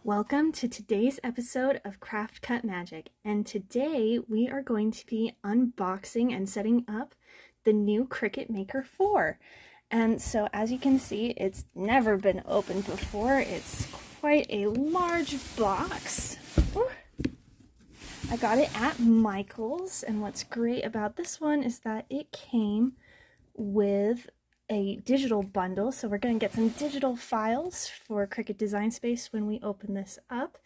Welcome to today's episode of Cricut Magic, and today we are going to be unboxing and setting up the new Cricut Maker 4. And so as you can see, it's never been opened before. It's quite a large box. Ooh. I got it at Michael's, and what's great about this one is that it came with a digital bundle, so we're going to get some digital files for Cricut Design Space when we open this up.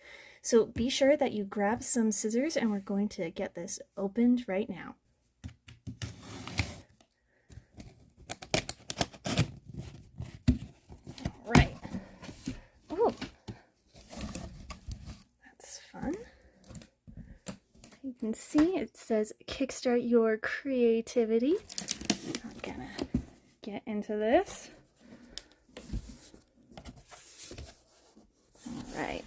So be sure that you grab some scissors, and we're going to get this opened right now. All right. Ooh, that's fun. You can see it says Kickstart Your Creativity. I'm gonna get into this. All right.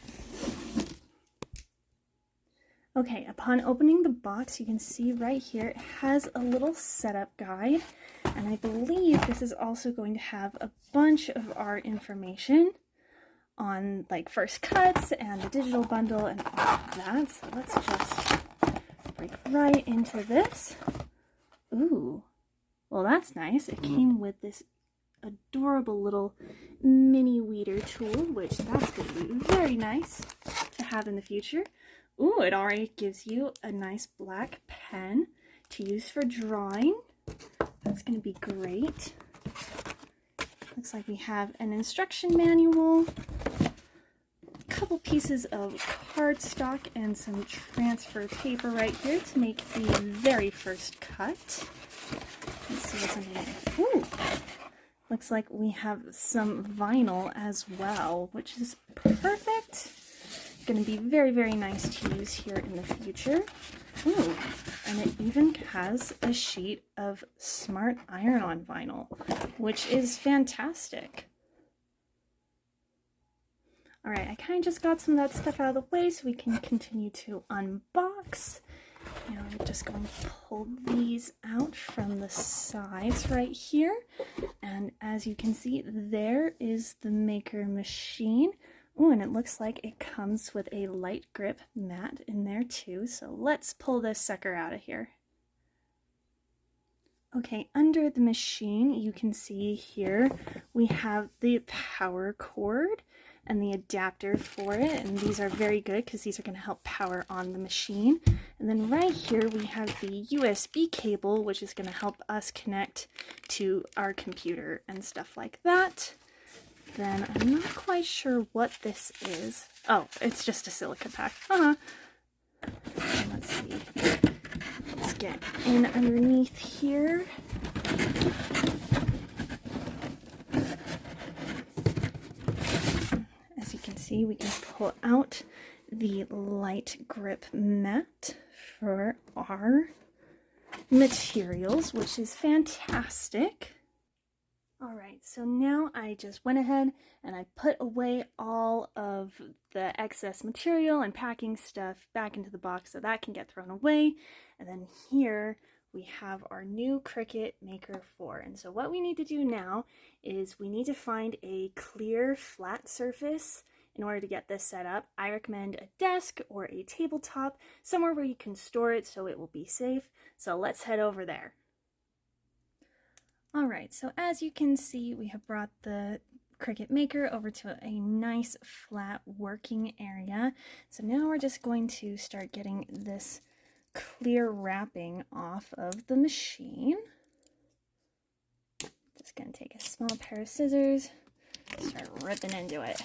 Okay, upon opening the box, you can see right here it has a little setup guide, and I believe this is also going to have a bunch of our information on like first cuts and the digital bundle and all of that. So let's just break right into this. Ooh. Well, that's nice. It came with this adorable little mini weeder tool, which that's going to be very nice to have in the future. Ooh, it already gives you a nice black pen to use for drawing. That's going to be great. Looks like we have an instruction manual, a couple pieces of cardstock, and some transfer paper right here to make the very first cut. Let's see what's underneath. Ooh, looks like we have some vinyl as well, which is perfect. Going to be very, very nice to use here in the future. Ooh, and it even has a sheet of smart iron-on vinyl, which is fantastic. All right, I kind of just got some of that stuff out of the way so we can continue to unbox. Now I'm just going to pull these out from the sides right here. And as you can see, there is the Maker machine. Oh, and it looks like it comes with a light grip mat in there too. So let's pull this sucker out of here. Okay, under the machine, you can see here we have the power cord and the adapter for it, and these are very good because these are going to help power on the machine. And then right here we have the USB cable, which is going to help us connect to our computer and stuff like that. Then I'm not quite sure what this is. Oh, it's just a silica pack. Let's see. Let's get in underneath here. As you can see, we can pull out the light grip mat for our materials, which is fantastic. Alright, so now I just went ahead and I put away all of the excess material and packing stuff back into the box so that can get thrown away. And then here we have our new Cricut Maker 4. And so what we need to do now is we need to find a clear flat surface in order to get this set up. I recommend a desk or a tabletop, somewhere where you can store it so it will be safe. So let's head over there. Alright, so as you can see, we have brought the Cricut Maker over to a nice flat working area. So now we're just going to start getting this clear wrapping off of the machine. Just going to take a small pair of scissors, start ripping into it.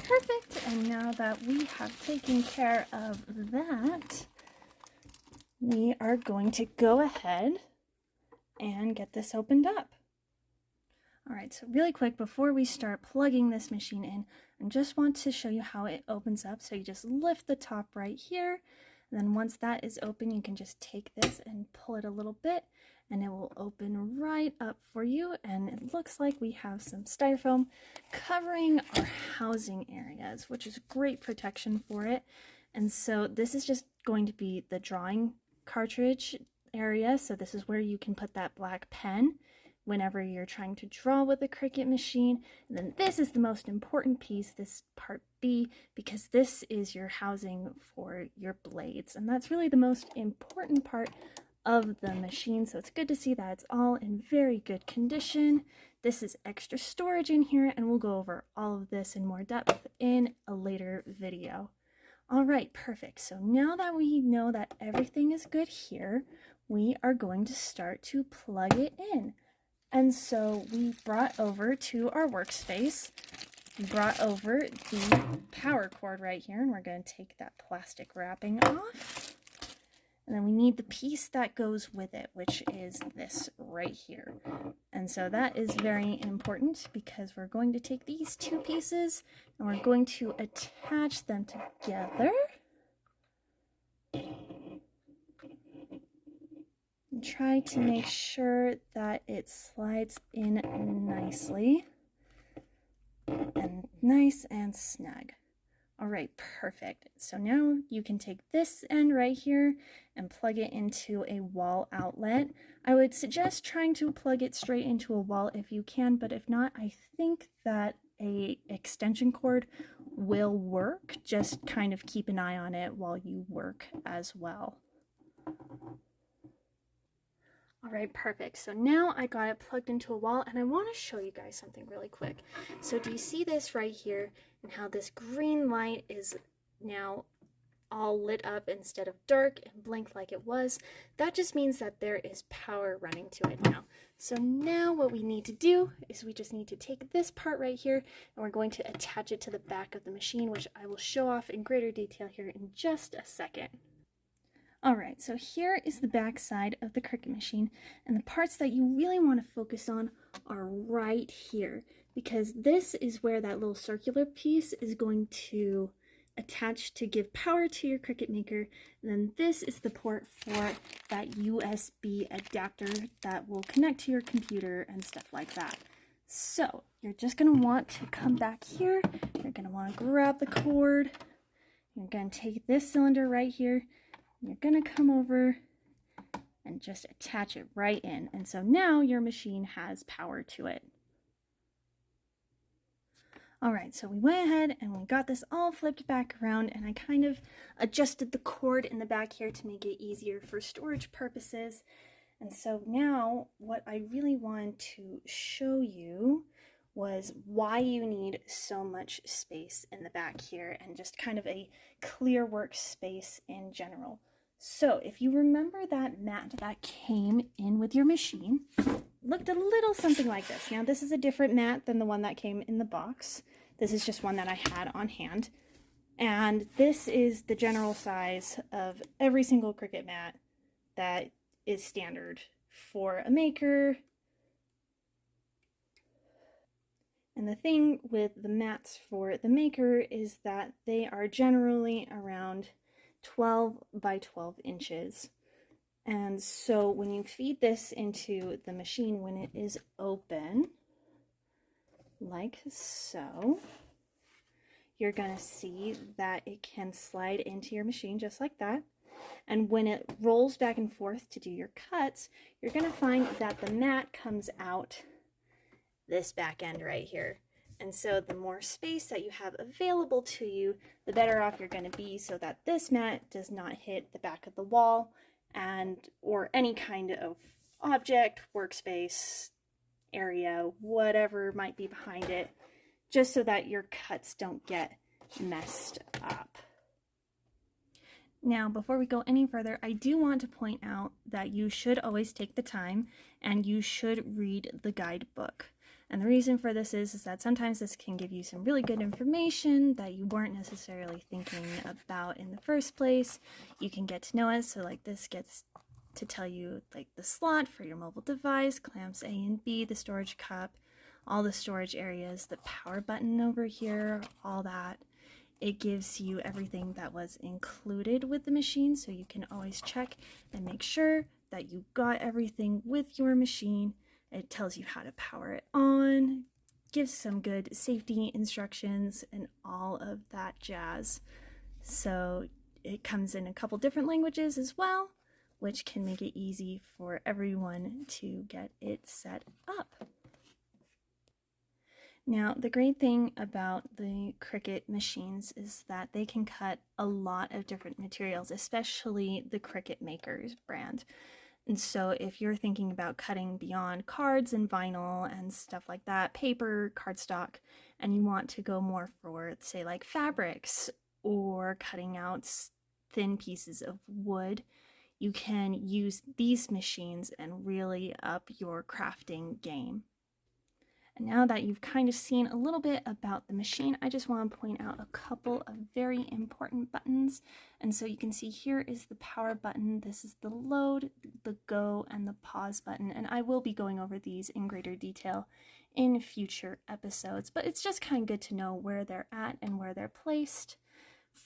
Perfect, and now that we have taken care of that, we are going to go ahead and get this opened up. Alright, so really quick, before we start plugging this machine in, I just want to show you how it opens up. So you just lift the top right here, And then once that is open, you can just take this and pull it a little bit and it will open right up for you. And it looks like we have some styrofoam covering our housing areas, which is great protection for it. And so this is just going to be the drawing cartridge area. So this is where you can put that black pen whenever you're trying to draw with the Cricut machine. And then this is the most important piece, this part B, because this is your housing for your blades. And that's really the most important part of the machine. So it's good to see that it's all in very good condition. This is extra storage in here, and we'll go over all of this in more depth in a later video. All right, perfect. So now that we know that everything is good here, we are going to start to plug it in. And so we brought over to our workspace, we brought over the power cord right here, and we're going to take that plastic wrapping off. And then we need the piece that goes with it, which is this right here. And so that is very important because we're going to take these two pieces and we're going to attach them together. And try to make sure that it slides in nicely and nice and snug. All right, perfect. So now you can take this end right here and plug it into a wall outlet. I would suggest trying to plug it straight into a wall if you can, but if not, I think that a extension cord will work. Just kind of keep an eye on it while you work as well. All right, perfect. So now I got it plugged into a wall, and I want to show you guys something really quick. So do you see this right here and how this green light is now all lit up instead of dark and blinked like it was? That just means that there is power running to it now. So now what we need to do is we just need to take this part right here and we're going to attach it to the back of the machine, which I will show off in greater detail here in just a second. Alright, so here is the back side of the Cricut machine, and the parts that you really want to focus on are right here, because this is where that little circular piece is going to attach to give power to your Cricut Maker, and then this is the port for that USB adapter that will connect to your computer and stuff like that. So you're just going to want to come back here, you're going to want to grab the cord, you're going to take this cylinder right here, you're going to come over and just attach it right in. And so now your machine has power to it. All right, so we went ahead and we got this all flipped back around, and I kind of adjusted the cord in the back here to make it easier for storage purposes. And so now what I really wanted to show you was why you need so much space in the back here and just kind of a clear workspace in general. So if you remember that mat that came in with your machine, looked a little something like this. Now this is a different mat than the one that came in the box. This is just one that I had on hand. And this is the general size of every single Cricut mat that is standard for a maker. And the thing with the mats for the maker is that they are generally around 12 by 12 inches. And so when you feed this into the machine, when it is open, like so, you're going to see that it can slide into your machine just like that. And when it rolls back and forth to do your cuts, you're going to find that the mat comes out this back end right here. And so the more space that you have available to you, the better off you're going to be, so that this mat does not hit the back of the wall or any kind of object, workspace, area, whatever might be behind it, just so that your cuts don't get messed up. Now, before we go any further, I do want to point out that you should always take the time and you should read the guidebook. And the reason for this is that sometimes this can give you some really good information that you weren't necessarily thinking about in the first place. You can get to know it, so like this gets to tell you like the slot for your mobile device, clamps A and B, the storage cup, all the storage areas, the power button over here, all that. it gives you everything that was included with the machine, so you can always check and make sure that you got everything with your machine. It tells you how to power it on, gives some good safety instructions, and all of that jazz. So it comes in a couple different languages as well, which can make it easy for everyone to get it set up. Now, the great thing about the Cricut machines is that they can cut a lot of different materials, especially the Cricut Maker's brand. And so if you're thinking about cutting beyond cards and vinyl and stuff like that, paper, cardstock, and you want to go more for, say, like fabrics or cutting out thin pieces of wood, you can use these machines and really up your crafting game. And now that you've kind of seen a little bit about the machine, I just want to point out a couple of very important buttons. And so you can see here is the power button. This is the load, the go, and the pause button. And I will be going over these in greater detail in future episodes, but it's just kind of good to know where they're at and where they're placed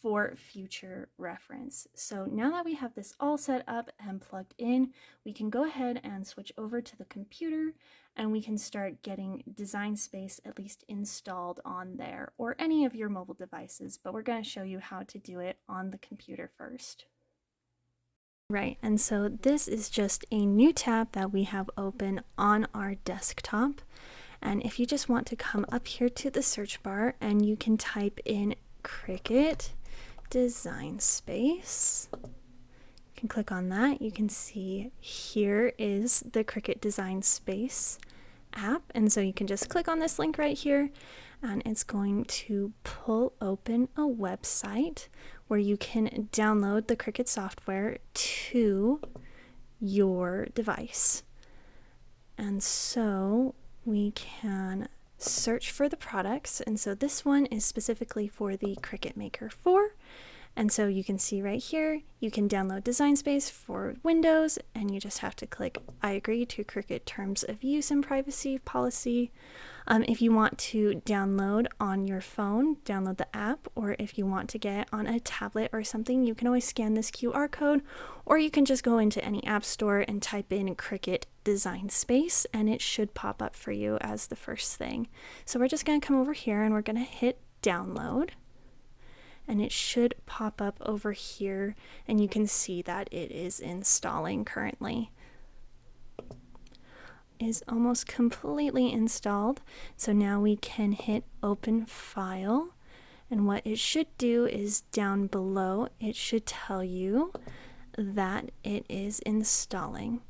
for future reference. So now that we have this all set up and plugged in, we can go ahead and switch over to the computer and we can start getting Design Space at least installed on there or any of your mobile devices, but we're going to show you how to do it on the computer first. Right, and so this is just a new tab that we have open on our desktop. And if you just want to come up here to the search bar and you can type in Cricut Design Space. You can click on that. You can see here is the Cricut Design Space app, and so you can just click on this link right here and it's going to pull open a website where you can download the Cricut software to your device. And so we can search for the products, and so this one is specifically for the Cricut Maker 4. And so you can see right here, you can download Design Space for Windows, and you just have to click I agree to Cricut Terms of Use and Privacy Policy. If you want to download on your phone, download the app, or if you want to get on a tablet or something, you can always scan this QR code, or you can just go into any app store and type in Cricut Design Space, and it should pop up for you as the first thing. So we're just going to come over here and we're going to hit download. And it should pop up over here, and you can see that it is installing currently. It is almost completely installed. So now we can hit open file, and what it should do is down below it should tell you that it is installing,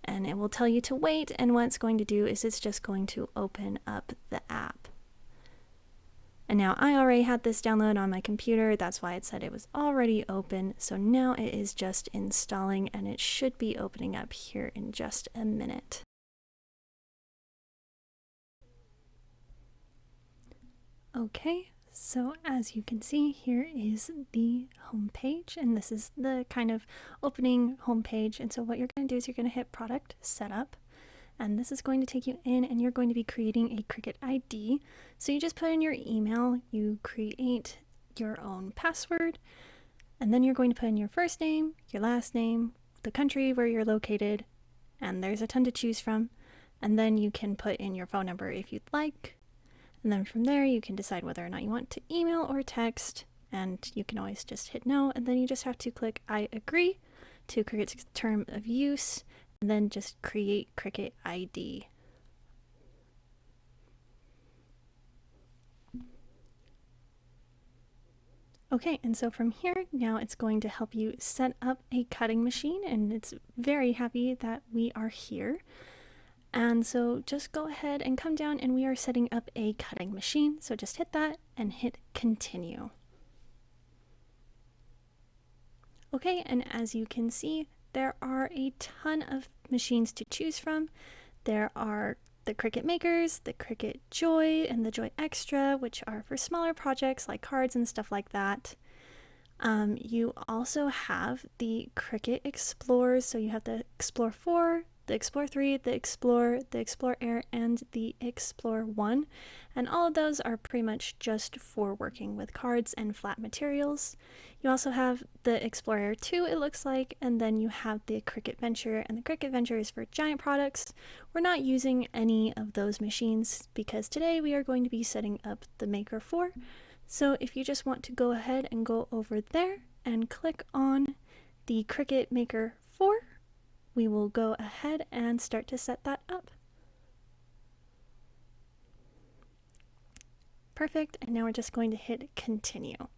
and it will tell you to wait, and what it's going to do is it's just going to open up the app. And now I already had this download on my computer, that's why it said it was already open. So now it is just installing, and it should be opening up here in just a minute. Okay, so as you can see, here is the home page, and this is the kind of opening home page. And so what you're going to do is you're going to hit Product Setup. And this is going to take you in, and you're going to be creating a Cricut ID. So you just put in your email, you create your own password, and then you're going to put in your first name, your last name, the country where you're located, and there's a ton to choose from. And then you can put in your phone number if you'd like. And then from there, you can decide whether or not you want to email or text, and you can always just hit no, and then you just have to click I agree to Cricut's term of use, and then just create Cricut ID. Okay, and so from here, now it's going to help you set up a cutting machine, and it's very happy that we are here. And so just go ahead and come down, and we are setting up a cutting machine. So just hit that and hit continue. Okay, and as you can see, there are a ton of machines to choose from. There are the Cricut Makers, the Cricut Joy, and the Joy Extra, which are for smaller projects like cards and stuff like that. You also have the Cricut Explorers, so you have the Explore 4, the Explore 3, the Explore Air, and the Explore 1. And all of those are pretty much just for working with cards and flat materials. You also have the Explore Air 2, it looks like, and then you have the Cricut Venture, and the Cricut Venture is for giant products. We're not using any of those machines because today we are going to be setting up the Maker 4. So if you just want to go ahead and go over there and click on the Cricut Maker 4, we will go ahead and start to set that up. Perfect, and now we're just going to hit continue.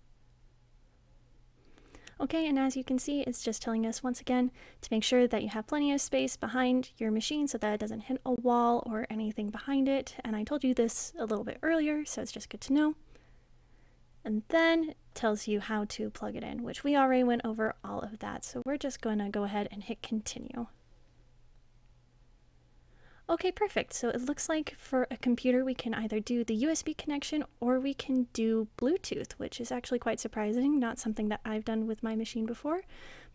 Okay, and as you can see, it's just telling us once again to make sure that you have plenty of space behind your machine so that it doesn't hit a wall or anything behind it. And I told you this a little bit earlier, so it's just good to know. And then it tells you how to plug it in, which we already went over all of that. So we're just going to go ahead and hit continue. Okay, perfect. So it looks like for a computer, we can either do the USB connection or we can do Bluetooth, which is actually quite surprising. Not something that I've done with my machine before,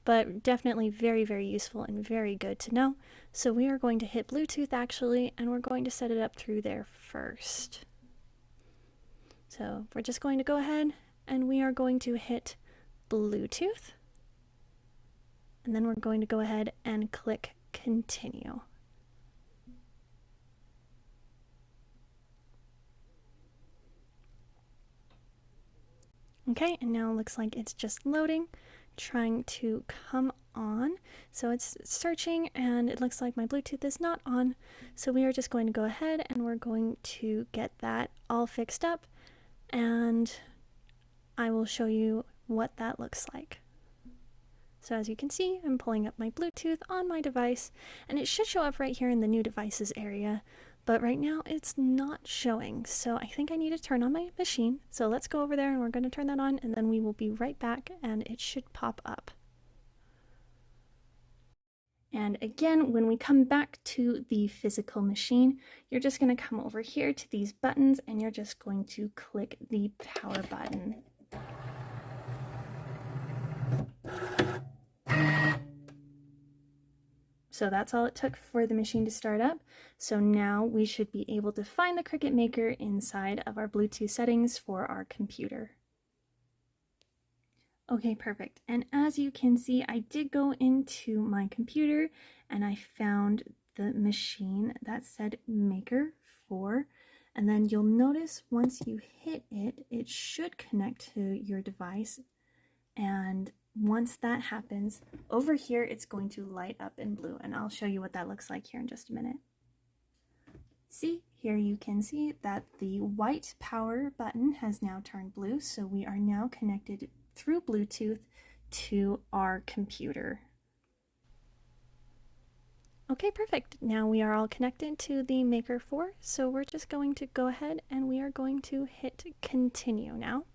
but definitely very, very useful and very good to know. So we are going to hit Bluetooth actually, and we're going to set it up through there first. So we're just going to go ahead and we are going to hit Bluetooth. And then we're going to go ahead and click continue. Okay, and now it looks like it's just loading, trying to come on. So it's searching and it looks like my Bluetooth is not on. So we are just going to go ahead and we're going to get that all fixed up, and I will show you what that looks like. So as you can see, I'm pulling up my Bluetooth on my device, and it should show up right here in the new devices area. But right now it's not showing, so I think I need to turn on my machine. So let's go over there and we're going to turn that on, and then we will be right back and it should pop up. And again, when we come back to the physical machine, you're just going to come over here to these buttons and you're just going to click the power button. So that's all it took for the machine to start up. So now we should be able to find the Cricut Maker inside of our Bluetooth settings for our computer. Okay, perfect. And as you can see, I did go into my computer and I found the machine that said Maker 4. And then you'll notice once you hit it, it should connect to your device. And once that happens, over here it's going to light up in blue, and I'll show you what that looks like here in just a minute. See, here you can see that the white power button has now turned blue, so we are now connected through Bluetooth to our computer. Okay, perfect. Now we are all connected to the Maker 4, so we're just going to go ahead and we are going to hit continue now.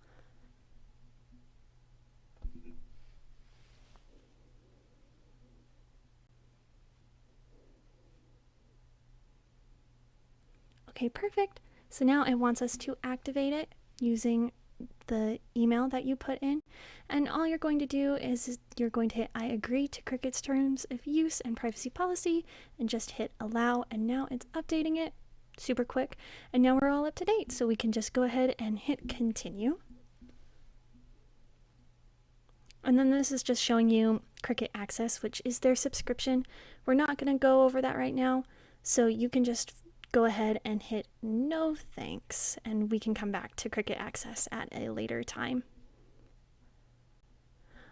Okay, perfect. So now it wants us to activate it using the email that you put in. And all you're going to do is you're going to hit I agree to Cricut's terms of use and privacy policy and just hit allow. And now it's updating it super quick. And now we're all up to date. So we can just go ahead and hit continue. And then this is just showing you Cricut Access, which is their subscription. We're not going to go over that right now. So you can just go ahead and hit no thanks, and we can come back to Cricut Access at a later time.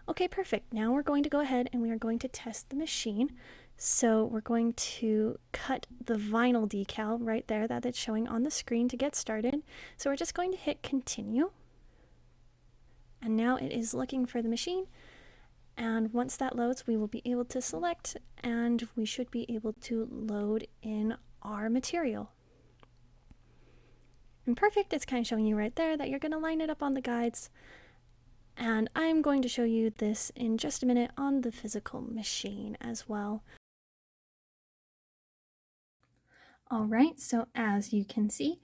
Okay, perfect. Now we're going to go ahead and we are going to test the machine. So we're going to cut the vinyl decal right there that it's showing on the screen to get started. So we're just going to hit continue. And now it is looking for the machine. And once that loads, we will be able to select and we should be able to load in our material. And perfect, it's kind of showing you right there that you're going to line it up on the guides. And I'm going to show you this in just a minute on the physical machine as well. Alright, so as you can see,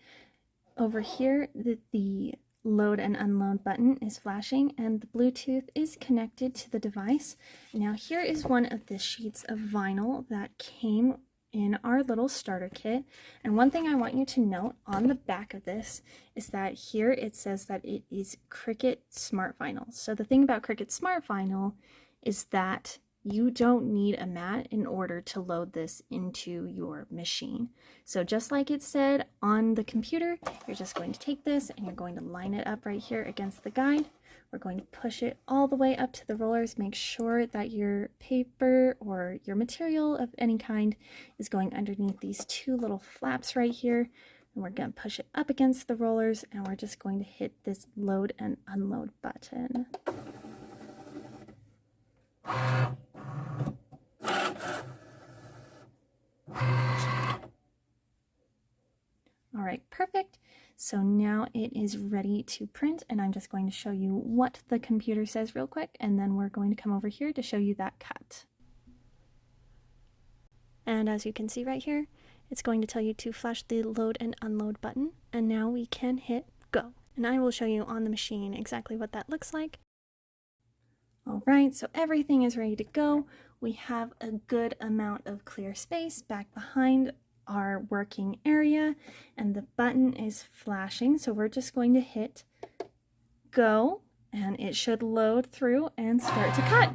over here the load and unload button is flashing and the Bluetooth is connected to the device. Now here is one of the sheets of vinyl that came in our little starter kit. And one thing I want you to note on the back of this is that here it says that it is Cricut Smart Vinyl. So the thing about Cricut Smart Vinyl is that you don't need a mat in order to load this into your machine. So just like it said on the computer, you're just going to take this and you're going to line it up right here against the guide. We're going to push it all the way up to the rollers. Make sure that your paper or your material of any kind is going underneath these two little flaps right here. And we're going to push it up against the rollers, and we're just going to hit this load and unload button. All right, perfect. So now it is ready to print, and I'm just going to show you what the computer says real quick, and then we're going to come over here to show you that cut. And as you can see right here, it's going to tell you to flash the load and unload button, and now we can hit go. And I will show you on the machine exactly what that looks like. All right, so everything is ready to go. We have a good amount of clear space back behind our working area, and the button is flashing, so we're just going to hit go, and it should load through and start to cut.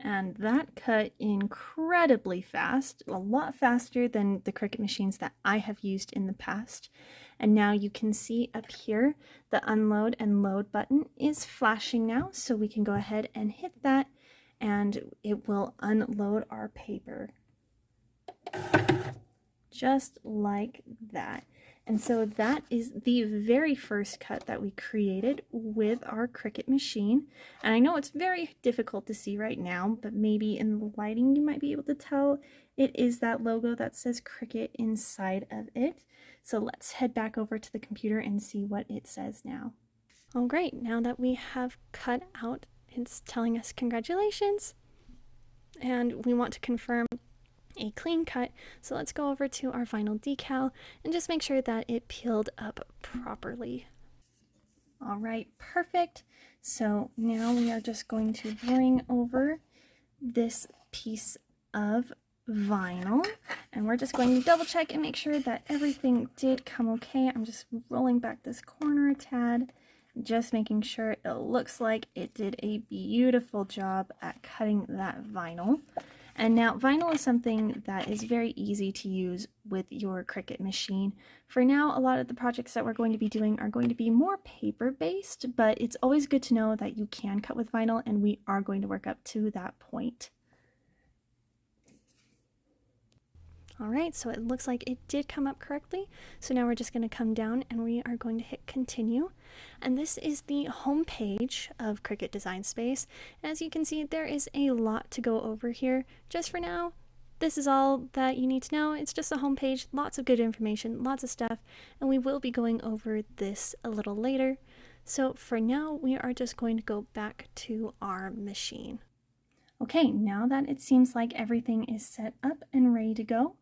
And that cut incredibly fast, a lot faster than the Cricut machines that I have used in the past. And now you can see up here, the unload and load button is flashing now, so we can go ahead and hit that, and it will unload our paper. Just like that. And so that is the very first cut that we created with our Cricut machine. And I know it's very difficult to see right now, but maybe in the lighting you might be able to tell it is that logo that says Cricut inside of it. So let's head back over to the computer and see what it says now. Oh great, now that we have cut out, it's telling us congratulations. And we want to confirm a clean cut, so let's go over to our vinyl decal and just make sure that it peeled up properly. All right, perfect. So now we are just going to bring over this piece of vinyl, and we're just going to double check and make sure that everything did come okay. I'm just rolling back this corner a tad, just making sure it looks like it did a beautiful job at cutting that vinyl. And now vinyl is something that is very easy to use with your Cricut machine. For now, a lot of the projects that we're going to be doing are going to be more paper-based, but it's always good to know that you can cut with vinyl, and we are going to work up to that point. All right, so it looks like it did come up correctly. So now we're just going to come down and we are going to hit continue. And this is the home page of Cricut Design Space. As you can see, there is a lot to go over here. Just for now, this is all that you need to know. It's just a home page, lots of good information, lots of stuff, and we will be going over this a little later. So for now, we are just going to go back to our machine. Okay, now that it seems like everything is set up and ready to go,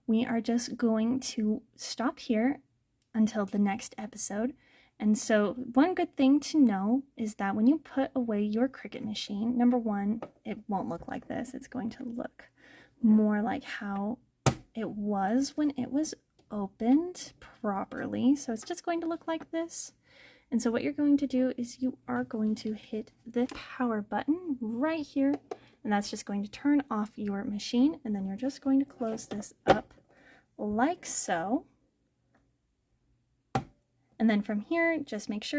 we are just going to stop here until the next episode. And so one good thing to know is that when you put away your Cricut machine, number one, it won't look like this. It's going to look more like how it was when it was opened properly. So it's just going to look like this. And so what you're going to do is you are going to hit the power button right here, and that's just going to turn off your machine, and then you're just going to close this up like so. And then from here, just make sure